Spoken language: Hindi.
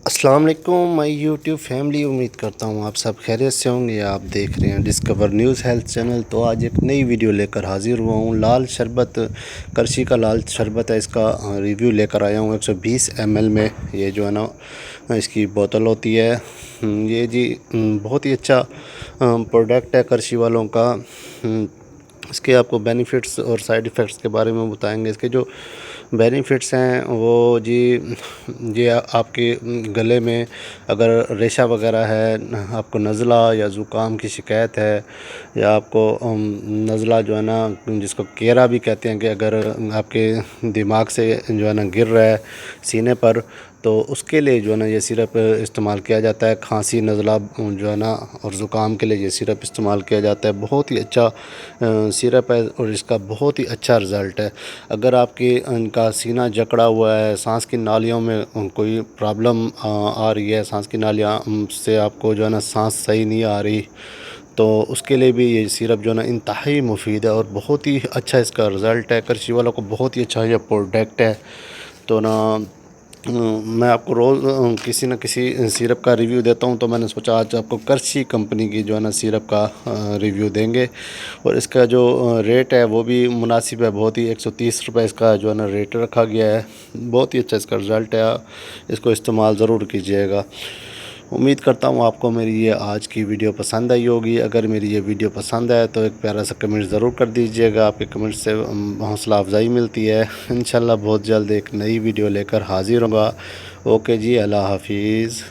अस्सलाम वालेकुम माय यूट्यूब फैमिली। उम्मीद करता हूँ आप सब खैरियत से होंगे। आप देख रहे हैं डिस्कवर न्यूज़ हेल्थ चैनल। तो आज एक नई वीडियो लेकर हाज़िर हुआ हूँ। लाल शरबत, करशी का लाल शरबत है, इसका रिव्यू लेकर आया हूँ। 120 ml में ये जो है ना इसकी बोतल होती है। ये जी बहुत ही अच्छा प्रोडक्ट है करशी वालों का। इसके आपको बेनिफिट्स और साइड इफ़ेक्ट्स के बारे में बताएंगे। इसके जो बेनिफिट्स हैं वो जी, ये आपके गले में अगर रेशा वगैरह है, आपको नज़ला या ज़ुकाम की शिकायत है, या आपको नज़ला जो है ना जिसको केरा भी कहते हैं, कि अगर आपके दिमाग से जो है ना गिर रहा है सीने पर, तो उसके लिए जो है ना ये सिरप इस्तेमाल किया जाता है। खांसी, नज़ला जो है ना और ज़ुकाम के लिए ये सिरप इस्तेमाल किया जाता है। बहुत ही अच्छा सिरप है और इसका बहुत ही अच्छा रिज़ल्ट है। अगर आपके इनका सीना जकड़ा हुआ है, सांस की नालियों में कोई प्रॉब्लम आ रही है, सांस की नालियाँ से आपको जो है ना सांस सही नहीं आ रही, तो उसके लिए भी ये सिरप जो है ना इंतहाई मुफीद है और बहुत ही अच्छा इसका रिज़ल्ट है। करशी वालों को बहुत ही अच्छा ये प्रोडक्ट है। तो ना मैं आपको रोज़ किसी न किसी सिरप का रिव्यू देता हूं, तो मैंने सोचा आज आपको करशी कंपनी की जो है ना सिरप का रिव्यू देंगे। और इसका जो रेट है वो भी मुनासिब है। बहुत ही 130 रुपये इसका जो है ना रेट रखा गया है। बहुत ही अच्छा इसका रिज़ल्ट है। इसको इस्तेमाल ज़रूर कीजिएगा। उम्मीद करता हूँ आपको मेरी ये आज की वीडियो पसंद आई होगी। अगर मेरी ये वीडियो पसंद आए तो एक प्यारा सा कमेंट ज़रूर कर दीजिएगा। आपके कमेंट से हौसला अफजाई मिलती है। इंशाल्लाह बहुत जल्द एक नई वीडियो लेकर हाज़िर होगा। ओके जी, अल्लाह हाफिज़।